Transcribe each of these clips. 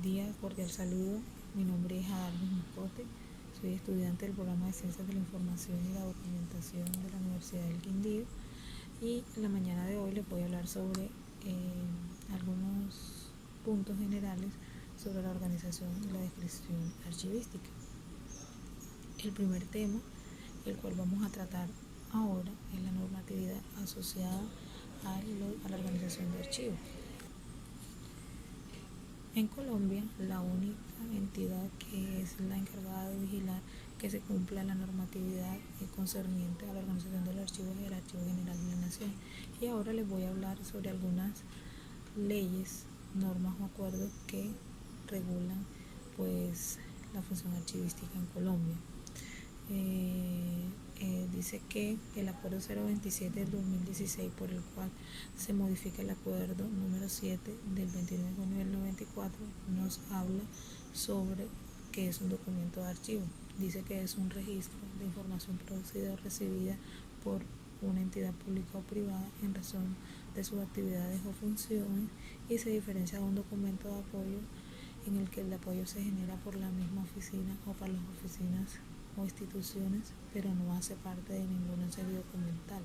Buen día, cordial saludo. Mi nombre es Adalvis Moscote. Soy estudiante del programa de Ciencias de la Información y la Documentación de la Universidad del Quindío. Y en la mañana de hoy les voy a hablar sobre algunos puntos generales sobre la organización y la descripción archivística. El primer tema, el cual vamos a tratar ahora, es la normatividad asociada a la organización de archivos. En Colombia, la única entidad que es la encargada de vigilar que se cumpla la normatividad concerniente a la organización de los archivos es el Archivo General de la Nación. Y ahora les voy a hablar sobre algunas leyes, normas o acuerdos que regulan pues la función archivística en Colombia. Dice que el acuerdo 027 del 2016, por el cual se modifica el acuerdo número 7 del 29 de junio del 94, nos habla sobre qué es un documento de archivo. Dice que es un registro de información producida o recibida por una entidad pública o privada en razón de sus actividades o funciones, y se diferencia de un documento de apoyo en el que el apoyo se genera por la misma oficina o para las oficinas o instituciones, pero no hace parte de ninguna serie documental,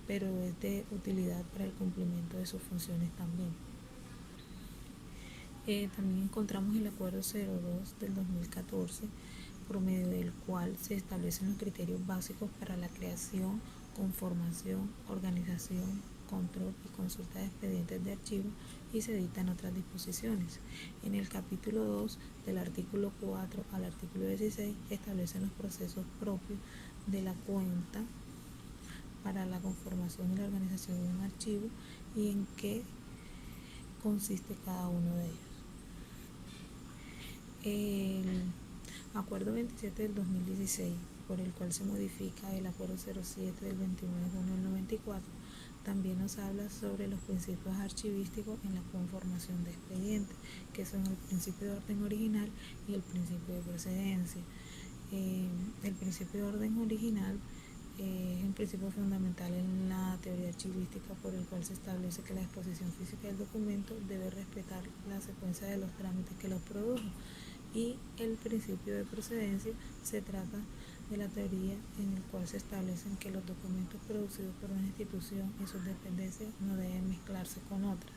pero es de utilidad para el cumplimiento de sus funciones también. También encontramos el acuerdo 02 del 2014, por medio del cual se establecen los criterios básicos para la creación, conformación, organización, control y consulta de expedientes de archivos, y se dictan otras disposiciones. En el capítulo 2, del artículo 4 al artículo 16, establecen los procesos propios de la cuenta para la conformación y la organización de un archivo y en qué consiste cada uno de ellos. El acuerdo 27 del 2016, por el cual se modifica el acuerdo 07 del 29 de junio del 94, también nos habla sobre los principios archivísticos en la conformación de expedientes, que son el principio de orden original y el principio de precedencia. El principio de orden original es un principio fundamental en la teoría archivística, por el cual se establece que la exposición física del documento debe respetar la secuencia de los trámites que los produjo. Y el principio de procedencia se trata de la teoría en el cual se establecen que los documentos producidos por una institución y sus dependencias no deben mezclarse con otras.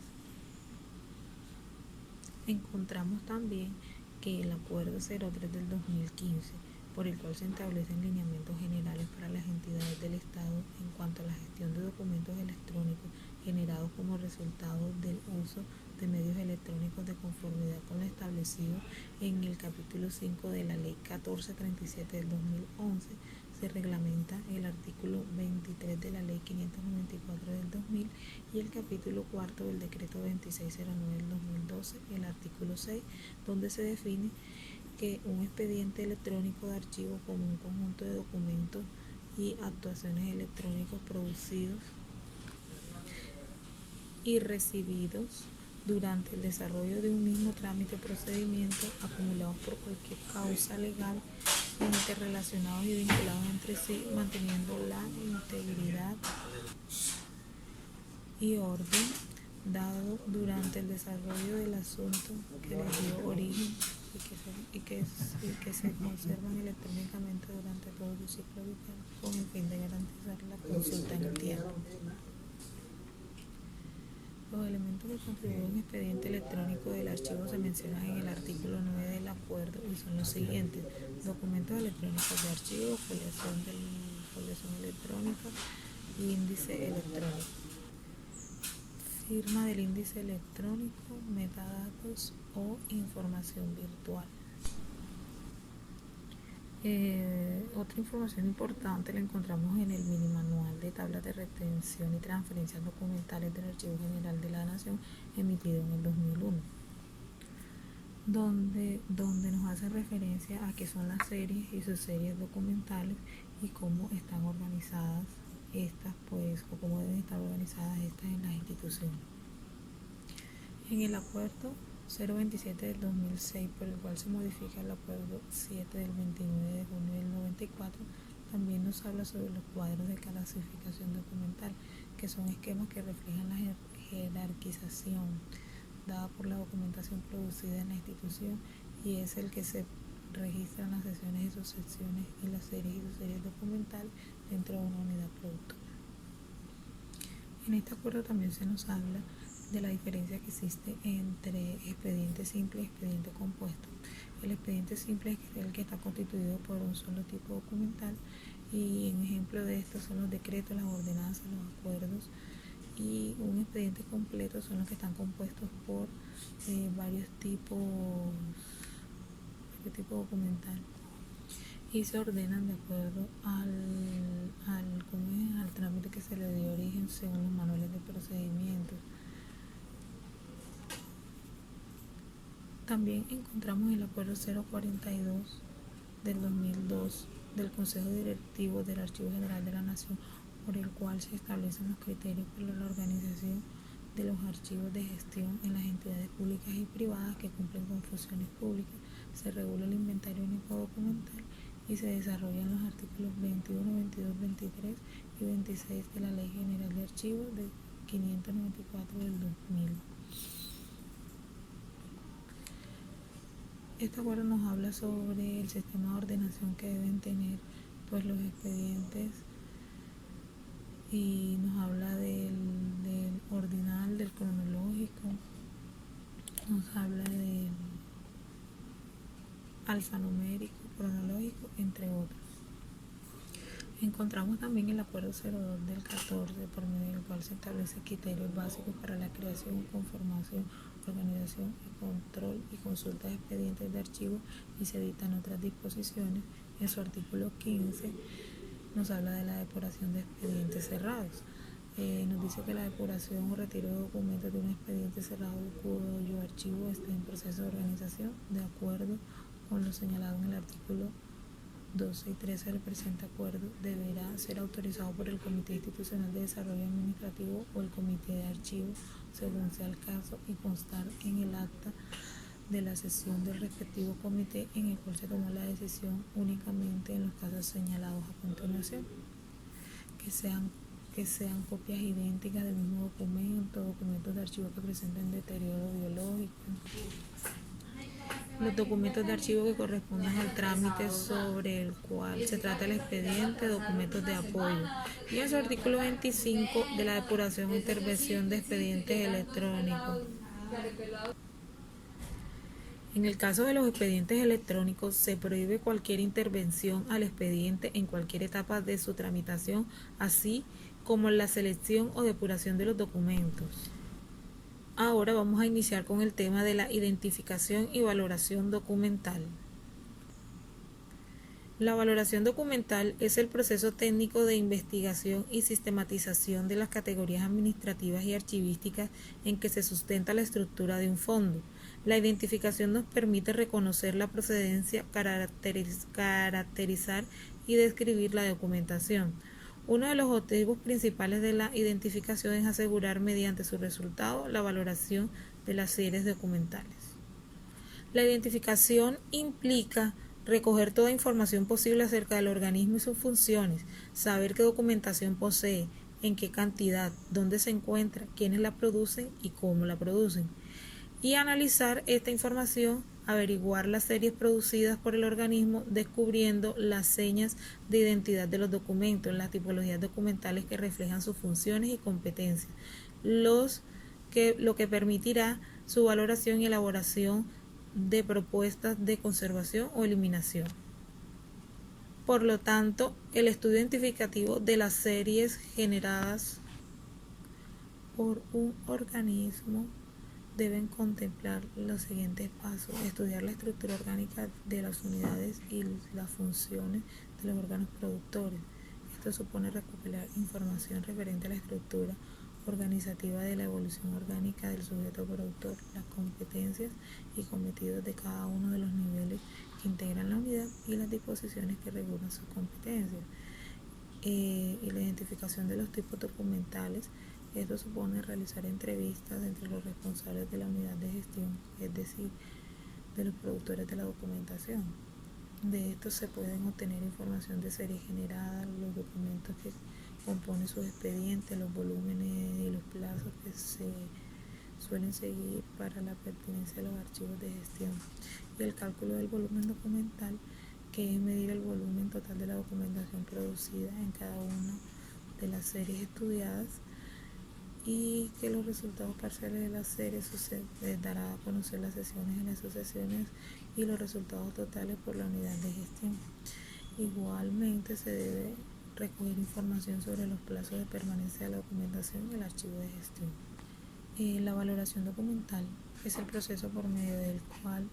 Encontramos también que el acuerdo 03 del 2015, por el cual se establecen lineamientos generales para las entidades del Estado en cuanto a la gestión de documentos electrónicos generados como resultado del uso de medios electrónicos de conformidad con lo establecido en el capítulo 5 de la Ley 1437 del 2011, se reglamenta el artículo 23 de la Ley 594 del 2000 y el capítulo 4 del decreto 2609 del 2012, el artículo 6, donde se define que un expediente electrónico de archivo como un conjunto de documentos y actuaciones electrónicos producidos y recibidos durante el desarrollo de un mismo trámite o procedimiento, acumulados por cualquier causa legal, interrelacionados y vinculados entre sí, manteniendo la integridad y orden dado durante el desarrollo del asunto que les dio origen y que se conservan electrónicamente durante todo su ciclo vital, con el fin de garantizar la consulta en el tiempo. Los elementos que constituyen un expediente electrónico del archivo se mencionan en el artículo 9 del acuerdo y son los siguientes: documentos electrónicos de archivo, foliación electrónica, índice electrónico, firma del índice electrónico, metadatos o información virtual. Otra información importante la encontramos en el mini manual de tablas de retención y transferencias documentales del Archivo General de la Nación, emitido en el 2001, donde nos hace referencia a qué son las series y sus series documentales y cómo están organizadas estas, o cómo deben estar organizadas estas en las instituciones. En el acuerdo 027 del 2006, por el cual se modifica el acuerdo 7 del 29 de junio del 94, también nos habla sobre los cuadros de clasificación documental, que son esquemas que reflejan las jerarquización dada por la documentación producida en la institución y es el que se registran las sesiones y sus secciones y las series y sus series documentales dentro de una unidad productora. En este acuerdo también se nos habla de la diferencia que existe entre expediente simple y expediente compuesto. El expediente simple es el que está constituido por un solo tipo documental y un ejemplo de esto son los decretos, las ordenanzas, los acuerdos, y un expediente completo son los que están compuestos por varios tipos documental y se ordenan de acuerdo al trámite que se le dio origen según los manuales de procedimientos. También encontramos el acuerdo 042 del 2002 del Consejo Directivo del Archivo General de la Nación, por el cual se establecen los criterios para la organización de los archivos de gestión en las entidades públicas y privadas que cumplen con funciones públicas. Se regula el inventario único documental y se desarrollan los artículos 21, 22, 23 y 26 de la Ley General de Archivos de 594 del 2000. Este acuerdo nos habla sobre el sistema de ordenación que deben tener pues los expedientes y nos habla del ordinal, del cronológico, nos habla del alfanumérico, cronológico, entre otros. Encontramos también el acuerdo 02 del 14, por medio del cual se establecen criterios básicos para la creación, conformación, organización y control y consulta de expedientes de archivo y se dictan otras disposiciones. En su artículo 15 nos habla de la depuración de expedientes cerrados. Nos dice que la depuración o retiro de documentos de un expediente cerrado cuyo archivo esté en proceso de organización de acuerdo con lo señalado en el artículo 12 y 13 del presente acuerdo deberá ser autorizado por el Comité Institucional de Desarrollo Administrativo o el Comité de Archivos, según sea el caso, y constar en el acta de la sesión del respectivo comité en el cual se tomó la decisión únicamente en los casos señalados a continuación. Que sean copias idénticas del mismo documento, documentos de archivo que presenten deterioro biológico, los documentos de archivo que correspondan al trámite sobre el cual se trata el expediente, documentos de apoyo. Y en su artículo 25 de la depuración e intervención de expedientes electrónicos. En el caso de los expedientes electrónicos, se prohíbe cualquier intervención al expediente en cualquier etapa de su tramitación, así como la selección o depuración de los documentos. Ahora vamos a iniciar con el tema de la identificación y valoración documental. La valoración documental es el proceso técnico de investigación y sistematización de las categorías administrativas y archivísticas en que se sustenta la estructura de un fondo. La identificación nos permite reconocer la procedencia, caracterizar y describir la documentación. Uno de los objetivos principales de la identificación es asegurar mediante su resultado la valoración de las series documentales. La identificación implica recoger toda información posible acerca del organismo y sus funciones, saber qué documentación posee, en qué cantidad, dónde se encuentra, quiénes la producen y cómo la producen, y analizar esta información, averiguar las series producidas por el organismo, descubriendo las señas de identidad de los documentos, las tipologías documentales que reflejan sus funciones y competencias, lo que permitirá su valoración y elaboración de propuestas de conservación o eliminación. Por lo tanto, el estudio identificativo de las series generadas por un organismo deben contemplar los siguientes pasos: estudiar la estructura orgánica de las unidades y las funciones de los órganos productores. Esto supone recopilar información referente a la estructura organizativa de la evolución orgánica del sujeto productor, las competencias y cometidos de cada uno de los niveles que integran la unidad y las disposiciones que regulan sus competencias. Y la identificación de los tipos documentales. Esto supone realizar entrevistas entre los responsables de la unidad de gestión, es decir, de los productores de la documentación. De esto se pueden obtener información de serie generada, los documentos que compone sus expedientes, los volúmenes y los plazos que se suelen seguir para la pertinencia de los archivos de gestión, y el cálculo del volumen documental, que es medir el volumen total de la documentación producida en cada una de las series estudiadas, y que los resultados parciales de las series dará a conocer las sesiones y las sucesiones y los resultados totales por la unidad de gestión. Igualmente se debe recoger información sobre los plazos de permanencia de la documentación y el archivo de gestión. La valoración documental es el proceso por medio del cual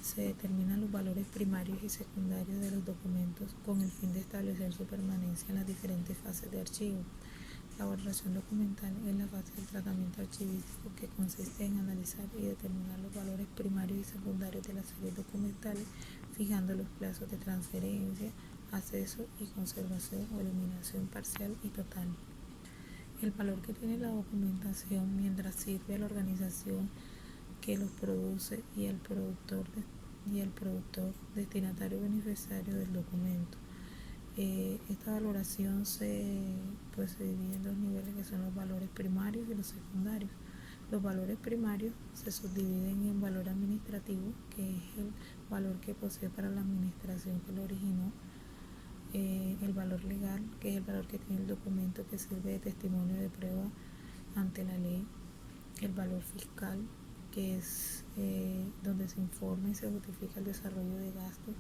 se determinan los valores primarios y secundarios de los documentos con el fin de establecer su permanencia en las diferentes fases de archivo. La valoración documental es la fase del tratamiento archivístico que consiste en analizar y determinar los valores primarios y secundarios de las series documentales, fijando los plazos de transferencia, acceso y conservación o eliminación parcial y total. El valor que tiene la documentación mientras sirve a la organización que los produce y al productor destinatario beneficiario del documento. Esta valoración se divide en dos niveles, que son los valores primarios y los secundarios. Los valores primarios se subdividen en valor administrativo, que es el valor que posee para la administración que lo originó, el valor legal, que es el valor que tiene el documento que sirve de testimonio de prueba ante la ley, el valor fiscal, que es donde se informa y se justifica el desarrollo de gastos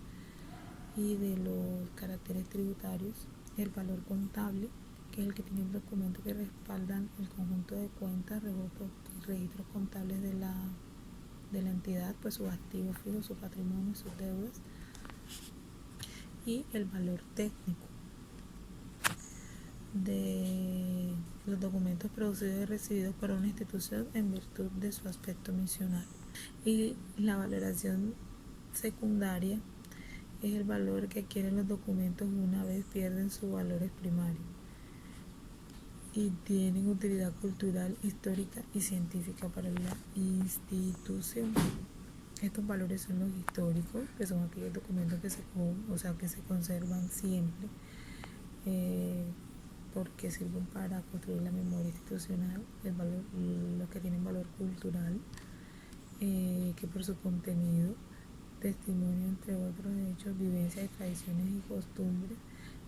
y de los caracteres tributarios, el valor contable, que es el que tiene el documento que respaldan el conjunto de cuentas, registros contables de la entidad, pues sus activos fijos, su patrimonio, sus deudas, y el valor técnico de los documentos producidos y recibidos por una institución en virtud de su aspecto misional. Y la valoración secundaria es el valor que adquieren los documentos una vez pierden sus valores primarios y tienen utilidad cultural, histórica y científica para la institución. Estos valores son los históricos, que son aquellos documentos que se conservan siempre, porque sirven para construir la memoria institucional. Los que tienen valor cultural, que por su contenido, testimonio entre otros hechos, vivencias, tradiciones y costumbres,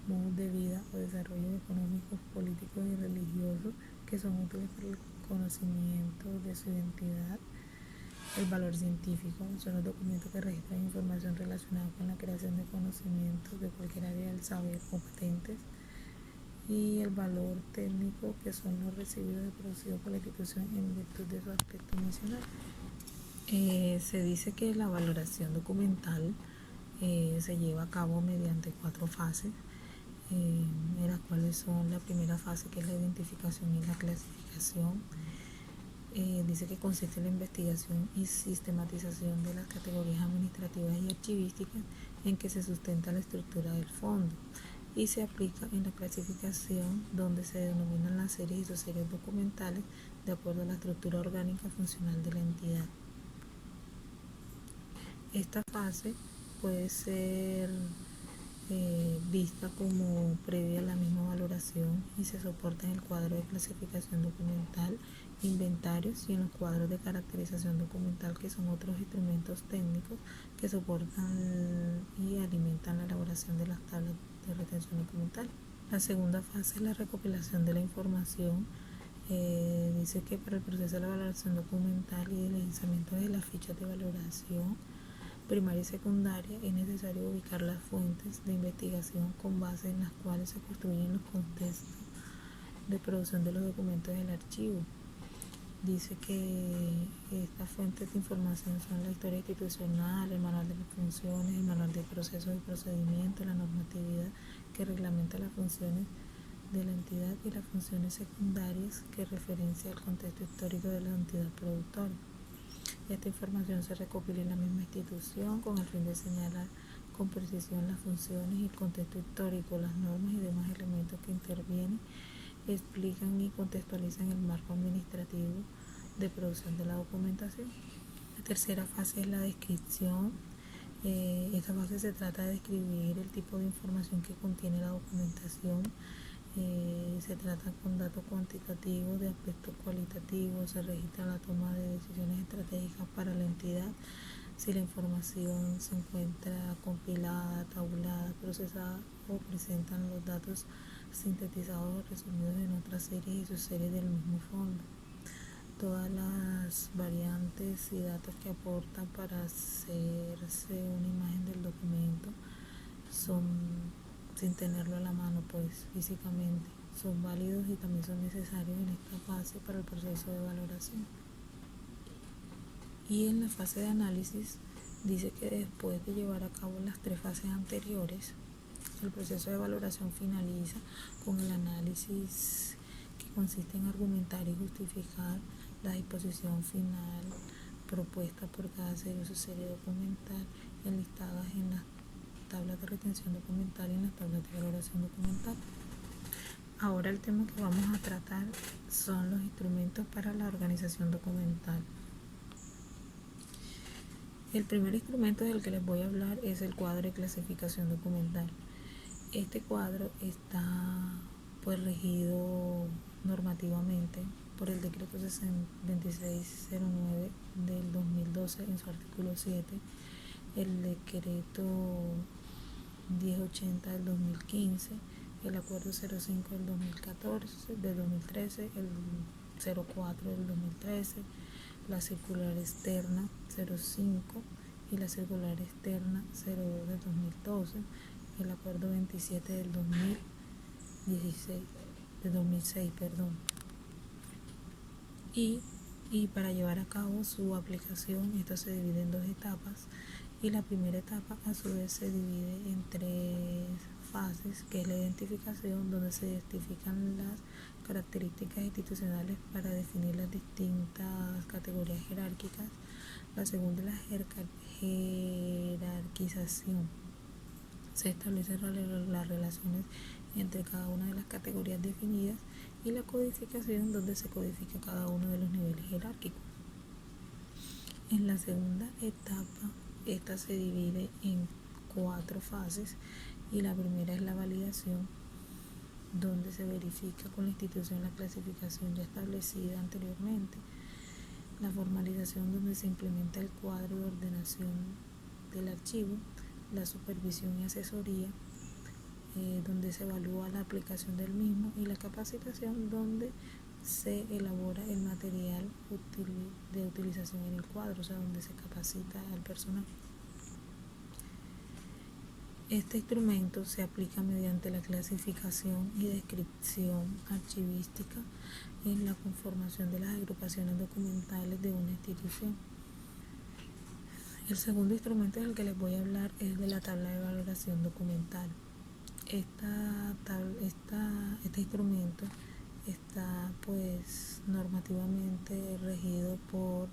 modos de vida o desarrollos económicos, políticos y religiosos que son útiles para el conocimiento de su identidad. El valor científico son los documentos que registran información relacionada con la creación de conocimientos de cualquier área del saber o patentes. Y el valor técnico, que son los recibidos y producidos por la institución en virtud de su aspecto nacional. Se dice que la valoración documental se lleva a cabo mediante 4 fases, en las cuales son la primera fase, que es la identificación y la clasificación. Dice que consiste en la investigación y sistematización de las categorías administrativas y archivísticas en que se sustenta la estructura del fondo, y se aplica en la clasificación, donde se denominan las series y subseries documentales de acuerdo a la estructura orgánica funcional de la entidad. Esta fase puede ser vista como previa a la misma valoración y se soporta en el cuadro de clasificación documental, inventarios, y en los cuadros de caracterización documental, que son otros instrumentos técnicos que soportan y alimentan la elaboración de las tablas de retención documental. La segunda fase es la recopilación de la información. Dice que para el proceso de la valoración documental y del lanzamiento de las fichas de valoración primaria y secundaria es necesario ubicar las fuentes de investigación con base en las cuales se construyen los contextos de producción de los documentos del archivo. Dice que estas fuentes de información son la historia institucional, el manual de las funciones, el manual de procesos y procedimientos, la normatividad que reglamenta las funciones de la entidad y las funciones secundarias que referencia al contexto histórico de la entidad productora. Esta información se recopila en la misma institución con el fin de señalar con precisión las funciones y el contexto histórico, las normas y demás elementos que intervienen, explican y contextualizan el marco administrativo de producción de la documentación. La tercera fase es la descripción. Esta fase se trata de describir el tipo de información que contiene la documentación, Se trata con datos cuantitativos de aspectos cualitativos, se registra la toma de decisiones estratégicas para la entidad, si la información se encuentra compilada, tabulada, procesada o presentan los datos sintetizados o resumidos en otras series y subseries del mismo fondo. Todas las variantes y datos que aportan para hacerse una imagen del documento son, sin tenerlo a la mano pues físicamente, son válidos y también son necesarios en esta fase para el proceso de valoración. Y en la fase de análisis dice que después de llevar a cabo las 3 fases anteriores, el proceso de valoración finaliza con el análisis, que consiste en argumentar y justificar la disposición final propuesta por cada serie o subserie documental enlistadas en las tablas de retención documental y en las tablas de valoración documental. Ahora el tema que vamos a tratar son los instrumentos para la organización documental. El primer instrumento del que les voy a hablar es el cuadro de clasificación documental. Este cuadro está pues regido normativamente por el decreto 2609 del 2012 en su artículo 7, el decreto 1080 del 2015, el acuerdo 05 del 2014, del 2013, el 04 del 2013, la circular externa 05 y la circular externa 02 del 2012, el acuerdo 27 del 2006, y para llevar a cabo su aplicación, esto se divide en 2 etapas, y la primera etapa a su vez se divide en 3 fases, que es la identificación, donde se identifican las características institucionales para definir las distintas categorías jerárquicas. La segunda es la jerarquización. Se establecen las relaciones entre cada una de las categorías definidas, y la codificación, donde se codifica cada uno de los niveles jerárquicos. En la segunda etapa, esta se divide en 4 fases, y la primera es la validación, donde se verifica con la institución la clasificación ya establecida anteriormente. La formalización, donde se implementa el cuadro de ordenación del archivo. La supervisión y asesoría, donde se evalúa la aplicación del mismo, y la capacitación, donde se elabora el material de utilización en el cuadro, o sea, donde se capacita al personal. Este instrumento se aplica mediante la clasificación y descripción archivística en la conformación de las agrupaciones documentales de una institución. El segundo instrumento del que les voy a hablar es de la tabla de valoración documental. Este instrumento está pues normativamente regido por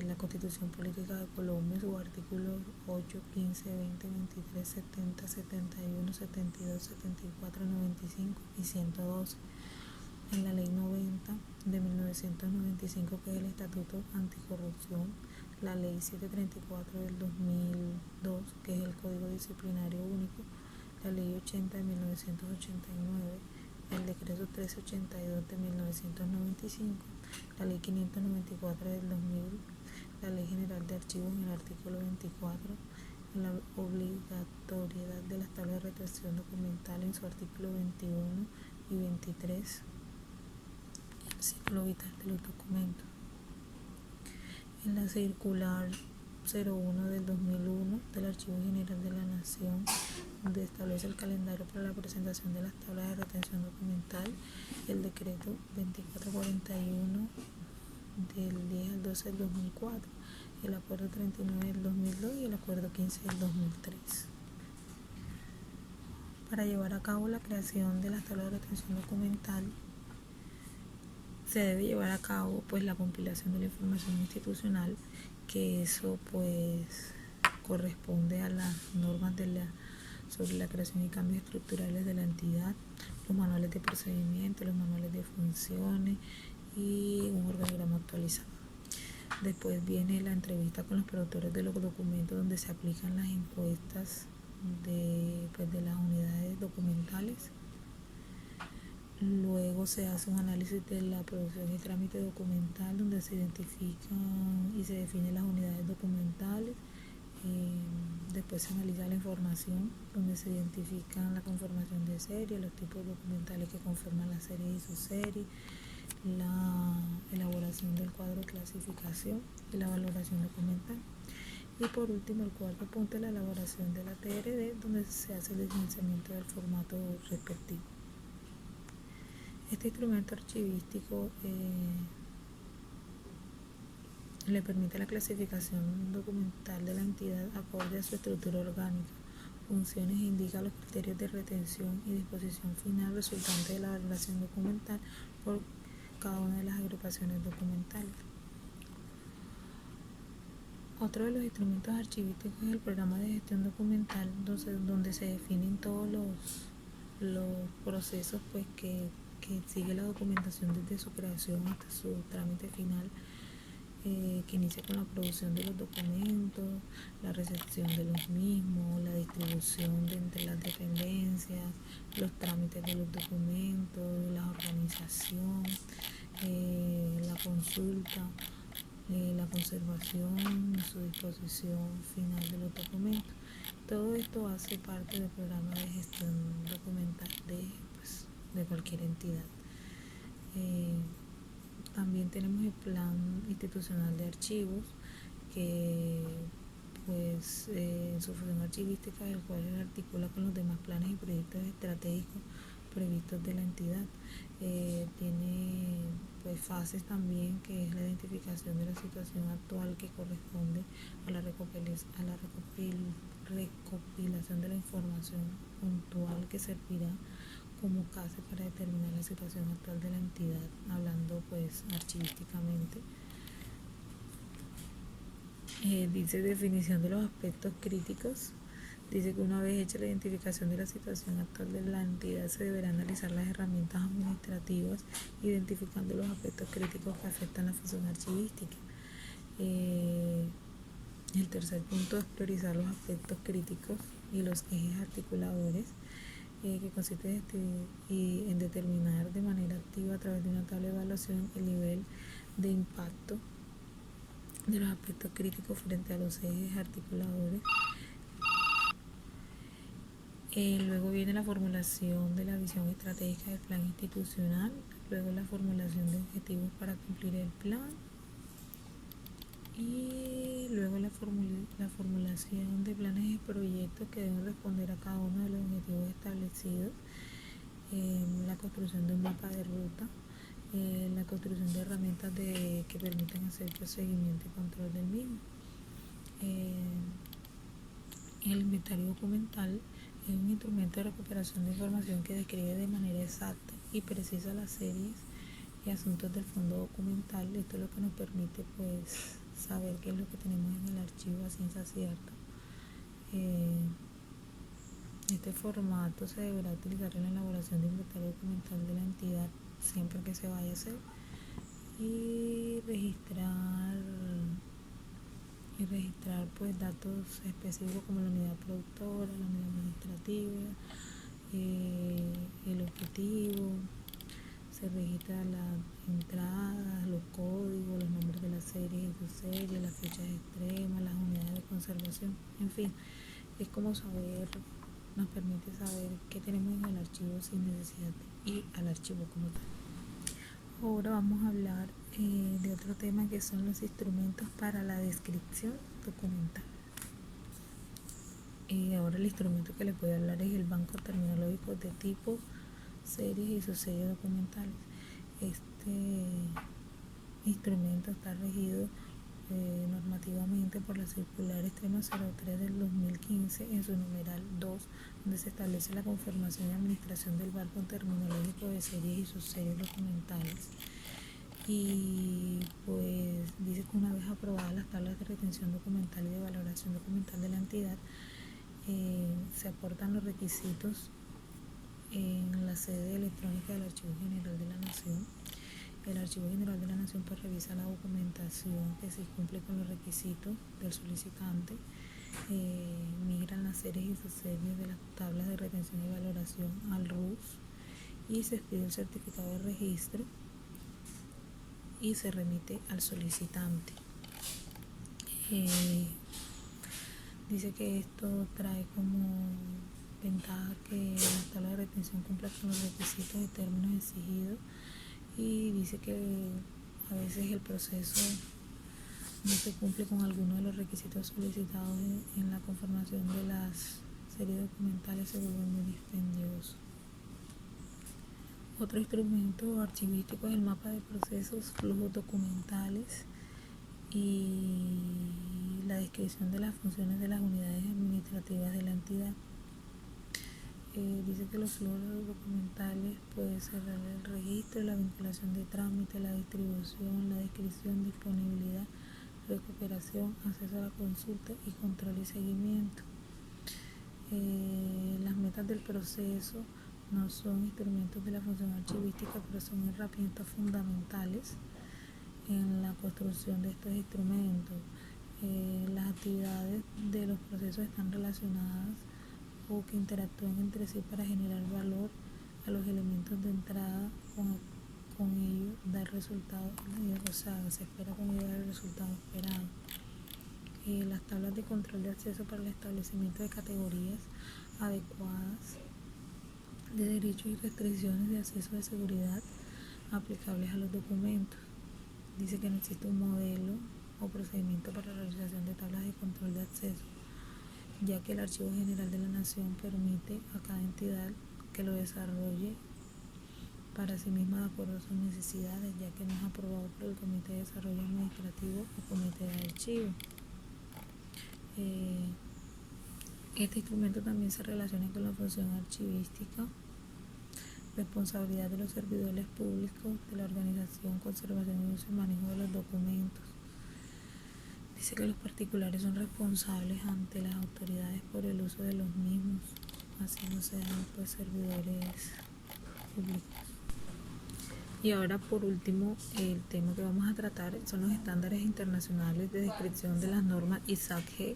la Constitución Política de Colombia, sus artículos 8, 15, 20, 23, 70, 71, 72, 74, 95 y 112. En la Ley 90 de 1995, que es el Estatuto Anticorrupción, la Ley 734 del 2002, que es el Código Disciplinario Único, la Ley 80 de 1989, el Decreto 1382 de 1995, la Ley 594 del 2000, la Ley General de Archivos en el artículo 24, la obligatoriedad de las tablas de retención documental en su artículo 21 y 23, y el ciclo vital de los documentos. En la circular 01 del 2001 del Archivo General de la Nación, donde establece el calendario para la presentación de las tablas de retención documental, el decreto 2441 del 10 al 12 del 2004, el acuerdo 39 del 2002 y el acuerdo 15 del 2003. Para llevar a cabo la creación de las tablas de retención documental, se debe llevar a cabo pues la compilación de la información institucional, que eso pues corresponde a las normas sobre la creación y cambios estructurales de la entidad, los manuales de procedimiento, los manuales de funciones y un organigrama actualizado. Después viene la entrevista con los productores de los documentos, donde se aplican las encuestas de las unidades documentales. Luego se hace un análisis de la producción y trámite documental donde se identifican y se definen las unidades documentales. Después se analiza la información donde se identifican la conformación de serie, los tipos documentales que conforman la serie y su serie, la elaboración del cuadro de clasificación y la valoración documental. Y por último, el cuarto punto es la elaboración de la TRD, donde se hace el licenciamiento del formato respectivo. Este instrumento archivístico le permite la clasificación documental de la entidad acorde a su estructura orgánica, funciones e indica los criterios de retención y disposición final resultante de la valoración documental por cada una de las agrupaciones documentales. Otro de los instrumentos archivísticos es el programa de gestión documental, donde se definen todos los procesos pues, que sigue la documentación desde su creación hasta su trámite final, que inicia con la producción de los documentos, la recepción de los mismos, la distribución entre las dependencias, los trámites de los documentos, la organización, la consulta, la conservación y su disposición final de los documentos. Todo esto hace parte del programa de gestión documental de cualquier entidad. También tenemos el plan institucional de archivos, que pues en su función archivística, el cual se articula con los demás planes y proyectos estratégicos previstos de la entidad. Tiene pues fases también, que es la identificación de la situación actual que corresponde a la recopilación de la información puntual que servirá como base para determinar la situación actual de la entidad, hablando pues archivísticamente. Dice definición de los aspectos críticos. Dice que una vez hecha la identificación de la situación actual de la entidad, se deberán analizar las herramientas administrativas, identificando los aspectos críticos que afectan la función archivística. El tercer punto es priorizar los aspectos críticos y los ejes articuladores, que consiste en determinar de manera activa a través de una tabla de evaluación el nivel de impacto de los aspectos críticos frente a los ejes articuladores. Luego viene la formulación de la visión estratégica del plan institucional, luego la formulación de objetivos para cumplir el plan y luego la formulación de planes y proyectos que deben responder a cada uno de los objetivos establecidos, la construcción de un mapa de ruta, la construcción de herramientas que permitan hacer seguimiento y control del mismo. El inventario documental es un instrumento de recuperación de información que describe de manera exacta y precisa las series y asuntos del fondo documental. Esto es lo que nos permite pues saber qué es lo que tenemos en el archivo a ciencia cierta. Este formato se deberá utilizar en la elaboración de inventario documental de la entidad siempre que se vaya a hacer, y registrar pues datos específicos como la unidad productora, la unidad administrativa, el objetivo. Se registra las entradas, los códigos, los nombres de las series y subseries, las fechas extremas, las unidades de conservación, en fin, es como nos permite saber qué tenemos en el archivo sin necesidad de ir al archivo como tal. Ahora vamos a hablar de otro tema, que son los instrumentos para la descripción documental. Ahora el instrumento que les voy a hablar es el banco terminológico de tipo, series y subseries documentales. Este instrumento está regido normativamente por la circular extrema 03 del 2015 en su numeral 2, donde se establece la conformación y administración del banco terminológico de series y subseries documentales. Y pues dice que una vez aprobadas las tablas de retención documental y de valoración documental de la entidad, se aportan los requisitos en la sede electrónica del Archivo General de la Nación. El Archivo General de la Nación pues revisa la documentación que se cumple con los requisitos del solicitante, migran las series y subseries de las tablas de retención y valoración al RUS y se expide el certificado de registro y se remite al solicitante. Dice que esto trae como ventaja que la tabla de retención cumpla con los requisitos y términos exigidos, y dice que a veces el proceso no se cumple con alguno de los requisitos solicitados en la conformación de las series documentales, se vuelve muy dispendioso. Otro instrumento archivístico es el mapa de procesos, flujos documentales y la descripción de las funciones de las unidades administrativas de la entidad. Dice que los flujos documentales puede ser el registro, la vinculación de trámite, la distribución, la descripción, disponibilidad, recuperación, acceso a la consulta y control y seguimiento. Las metas del proceso no son instrumentos de la función archivística, pero son herramientas fundamentales en la construcción de estos instrumentos. Las actividades de los procesos están relacionadas o que interactúan entre sí para generar valor a los elementos de entrada, con ello dar resultados, o sea, se espera con ello dar el resultado esperado. Las tablas de control de acceso para el establecimiento de categorías adecuadas de derechos y restricciones de acceso de seguridad aplicables a los documentos. Dice que no existe un modelo o procedimiento para la realización de tablas de control de acceso, ya que el Archivo General de la Nación permite a cada entidad que lo desarrolle para sí misma de acuerdo a sus necesidades, ya que no es aprobado por el Comité de Desarrollo Administrativo o Comité de Archivo. Este instrumento también se relaciona con la función archivística, responsabilidad de los servidores públicos de la organización, conservación y uso y manejo de los documentos. Dice que los particulares son responsables ante las autoridades por el uso de los mismos, así no sean pues servidores públicos. Y ahora por último, el tema que vamos a tratar son los estándares internacionales de descripción de las normas ISAC-G,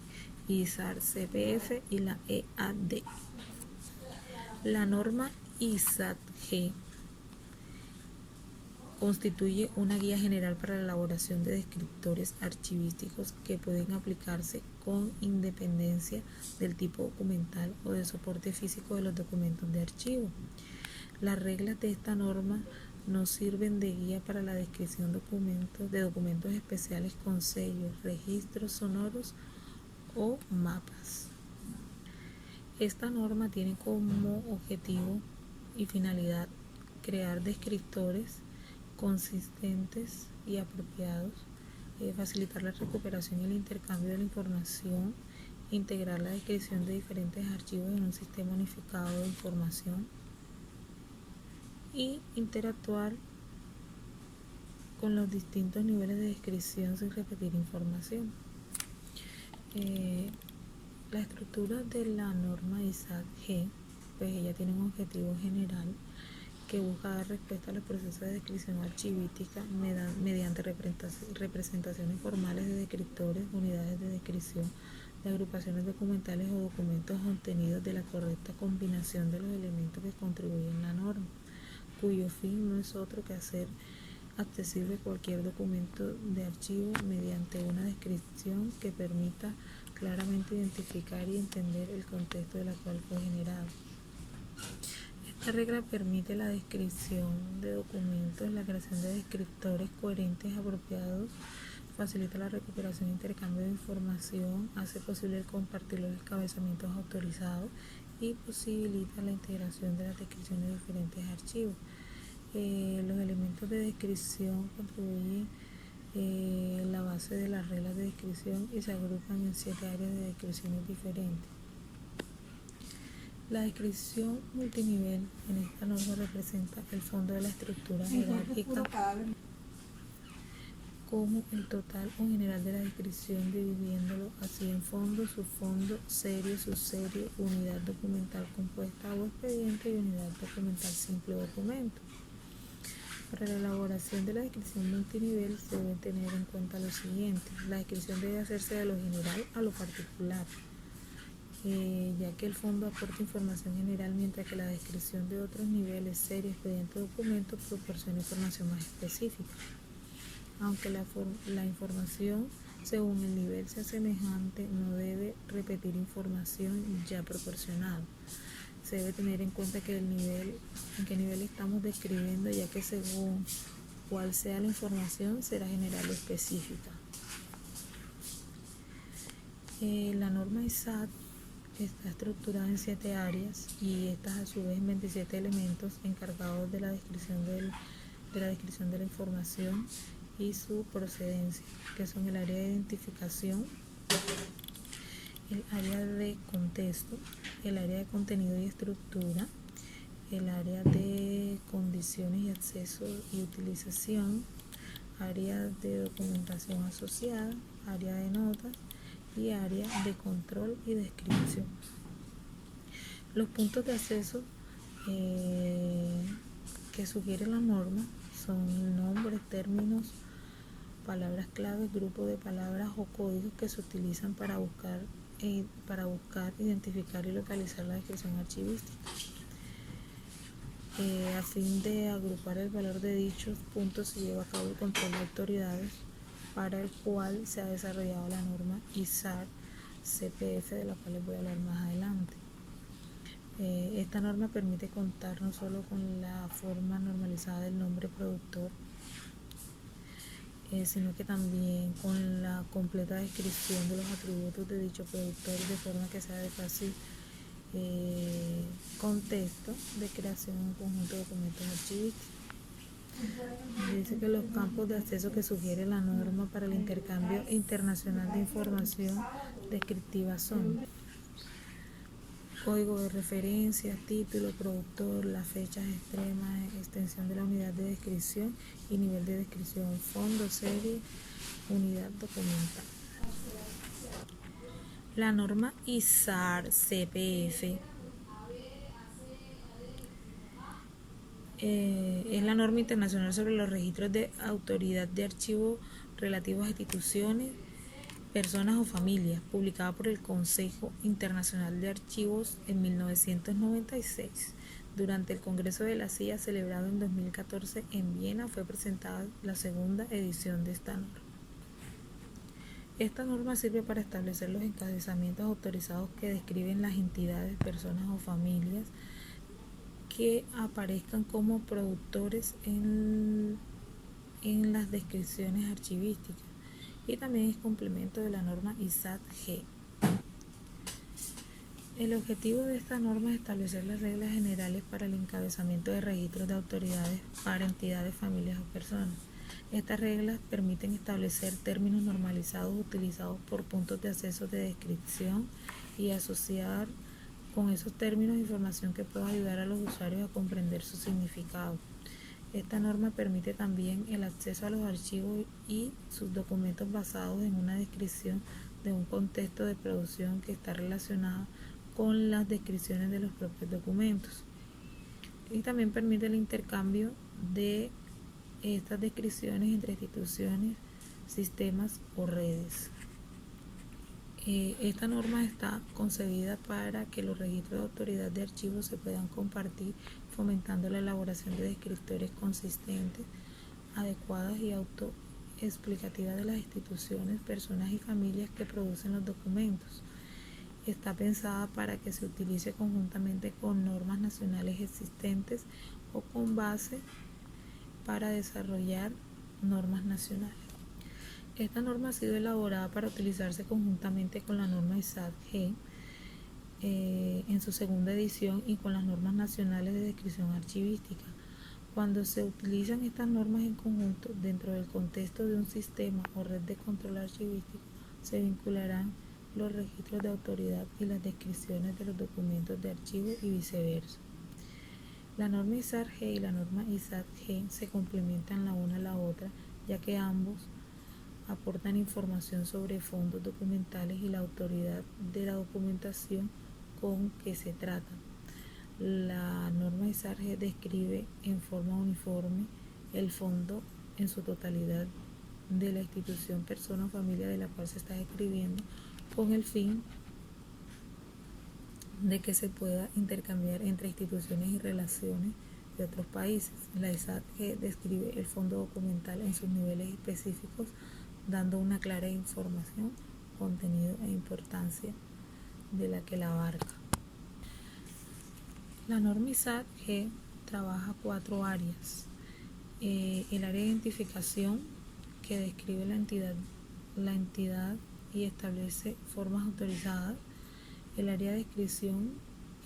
ISAR-CPF y la EAD. La norma ISAC-G constituye una guía general para la elaboración de descriptores archivísticos que pueden aplicarse con independencia del tipo documental o de soporte físico de los documentos de archivo. Las reglas de esta norma nos sirven de guía para la descripción de documentos especiales con sellos, registros sonoros o mapas. Esta norma tiene como objetivo y finalidad crear descriptores consistentes y apropiados, facilitar la recuperación y el intercambio de la información, integrar la descripción de diferentes archivos en un sistema unificado de información y interactuar con los distintos niveles de descripción sin repetir información. La estructura de la norma ISAC-G, pues ella tiene un objetivo general que busca dar respuesta a los procesos de descripción archivística mediante representaciones formales de descriptores, unidades de descripción, de agrupaciones documentales o documentos obtenidos de la correcta combinación de los elementos que contribuyen a la norma, cuyo fin no es otro que hacer accesible cualquier documento de archivo mediante una descripción que permita claramente identificar y entender el contexto de la cual fue generado. Esta regla permite la descripción de documentos, la creación de descriptores coherentes, apropiados, facilita la recuperación e intercambio de información, hace posible el compartir los encabezamientos autorizados y posibilita la integración de las descripciones de diferentes archivos. Los elementos de descripción contribuyen la base de las reglas de descripción y se agrupan en 7 áreas de descripciones diferentes. La descripción multinivel en esta norma representa el fondo de la estructura jerárquica como el total o general de la descripción, dividiéndolo así en fondo, subfondo, serie, subserie, unidad documental compuesta o expediente y unidad documental simple o documento. Para la elaboración de la descripción multinivel se debe tener en cuenta lo siguiente: la descripción debe hacerse de lo general a lo particular. ya que el fondo aporta información general mientras que la descripción de otros niveles, serie, expediente o documento proporciona información más específica. Aunque la información según el nivel sea semejante, no debe repetir información ya proporcionada. Se debe tener en cuenta que en qué nivel estamos describiendo, ya que según cuál sea la información será general o específica. La norma ISAT está estructurada en 7 áreas y estas a su vez en 27 elementos encargados de la descripción de la información y su procedencia, que son el área de identificación, el área de contexto, el área de contenido y estructura, el área de condiciones y acceso y utilización, área de documentación asociada, área de notas y área de control y descripción. Los puntos de acceso que sugiere la norma son nombres, términos, palabras claves, grupo de palabras o códigos que se utilizan para buscar, identificar y localizar la descripción archivística. A fin de agrupar el valor de dichos puntos se lleva a cabo el control de autoridades, para el cual se ha desarrollado la norma ISAR-CPF, de la cual les voy a hablar más adelante. Esta norma permite contar no solo con la forma normalizada del nombre productor, sino que también con la completa descripción de los atributos de dicho productor, de forma que sea de fácil contexto de creación de un conjunto de documentos archivísticos. Dice que los campos de acceso que sugiere la norma para el intercambio internacional de información descriptiva son código de referencia, título, productor, las fechas extremas, extensión de la unidad de descripción y nivel de descripción, fondo, serie, unidad documental. La norma ISAR-CPF es la norma internacional sobre los registros de autoridad de archivo relativos a instituciones, personas o familias, publicada por el Consejo Internacional de Archivos en 1996. Durante el Congreso de la CIA celebrado en 2014 en Viena fue presentada la segunda edición de esta norma. Esta norma sirve para establecer los encabezamientos autorizados que describen las entidades, personas o familias que aparezcan como productores en las descripciones archivísticas, y también es complemento de la norma ISAT-G. El objetivo de esta norma es establecer las reglas generales para el encabezamiento de registros de autoridades para entidades, familias o personas. Estas reglas permiten establecer términos normalizados utilizados por puntos de acceso de descripción y asociar con esos términos información que pueda ayudar a los usuarios a comprender su significado. Esta norma permite también el acceso a los archivos y sus documentos basados en una descripción de un contexto de producción que está relacionado con las descripciones de los propios documentos. Y también permite el intercambio de estas descripciones entre instituciones, sistemas o redes. Esta norma está concebida para que los registros de autoridad de archivos se puedan compartir, fomentando la elaboración de descriptores consistentes, adecuadas y autoexplicativas de las instituciones, personas y familias que producen los documentos. Está pensada para que se utilice conjuntamente con normas nacionales existentes o con base para desarrollar normas nacionales. Esta norma ha sido elaborada para utilizarse conjuntamente con la norma ISAT-G en su segunda edición y con las normas nacionales de descripción archivística. Cuando se utilizan estas normas en conjunto dentro del contexto de un sistema o red de control archivístico, se vincularán los registros de autoridad y las descripciones de los documentos de archivo y viceversa. La norma ISAT-G y la norma ISAT-G se complementan la una a la otra, ya que ambos aportan información sobre fondos documentales y la autoridad de la documentación con que se trata. La norma ISAT-G describe en forma uniforme el fondo en su totalidad de la institución, persona o familia de la cual se está describiendo, con el fin de que se pueda intercambiar entre instituciones y relaciones de otros países. La ESAT-G describe el fondo documental en sus niveles específicos, dando una clara información, contenido e importancia de la que la abarca. La norma ISAT-G trabaja 4 áreas. El área de identificación, que describe la entidad y establece formas autorizadas. El área de descripción,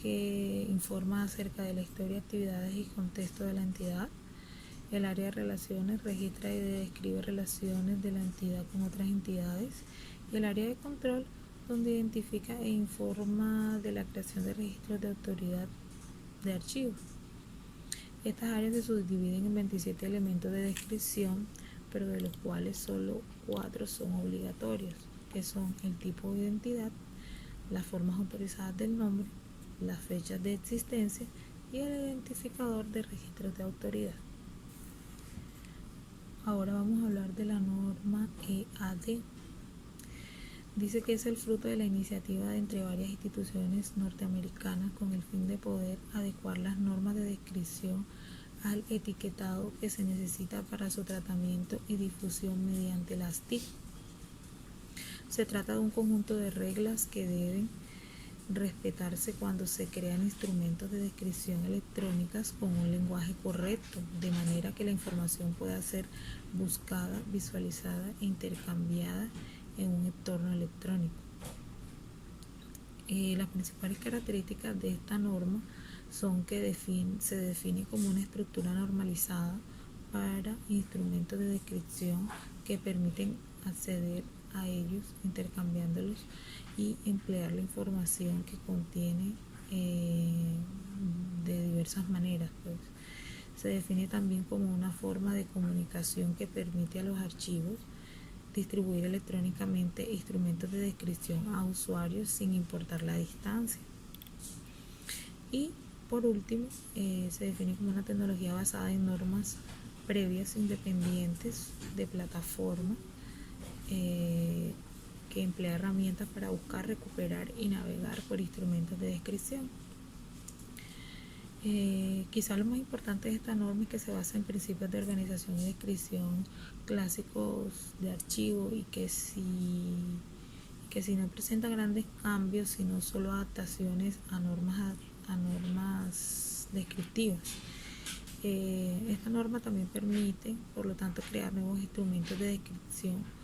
que informa acerca de la historia, actividades y contexto de la entidad. El área de relaciones registra y describe relaciones de la entidad con otras entidades. Y el área de control, donde identifica e informa de la creación de registros de autoridad de archivos. Estas áreas se subdividen en 27 elementos de descripción, pero de los cuales solo 4 son obligatorios, que son el tipo de identidad, las formas autorizadas del nombre, las fechas de existencia y el identificador de registros de autoridad. Ahora vamos a hablar de la norma EAD. Dice que es el fruto de la iniciativa de entre varias instituciones norteamericanas con el fin de poder adecuar las normas de descripción al etiquetado que se necesita para su tratamiento y difusión mediante las TIC. Se trata de un conjunto de reglas que deben respetarse cuando se crean instrumentos de descripción electrónicas con un lenguaje correcto, de manera que la información pueda ser buscada, visualizada e intercambiada en un entorno electrónico. Las principales características de esta norma son que se define como una estructura normalizada para instrumentos de descripción que permiten acceder a ellos intercambiándolos y emplear la información que contiene de diversas maneras. Pues. Se define también como una forma de comunicación que permite a los archivos distribuir electrónicamente instrumentos de descripción a usuarios sin importar la distancia. Y por último, se define como una tecnología basada en normas previas independientes de plataforma que emplea herramientas para buscar, recuperar y navegar por instrumentos de descripción. Quizá lo más importante de esta norma es que se basa en principios de organización y descripción clásicos de archivo y que si no presenta grandes cambios, sino solo adaptaciones a normas descriptivas. Esta norma también permite, por lo tanto, crear nuevos instrumentos de descripción,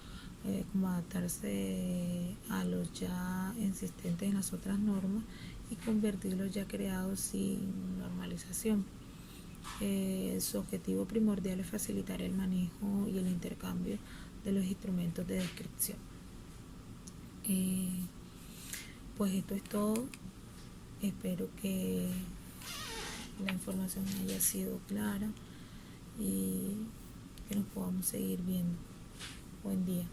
como adaptarse a los ya existentes en las otras normas y convertir los ya creados sin normalización. Su objetivo primordial es facilitar el manejo y el intercambio de los instrumentos de descripción. Pues esto es todo. Espero que la información haya sido clara y que nos podamos seguir viendo. Buen día.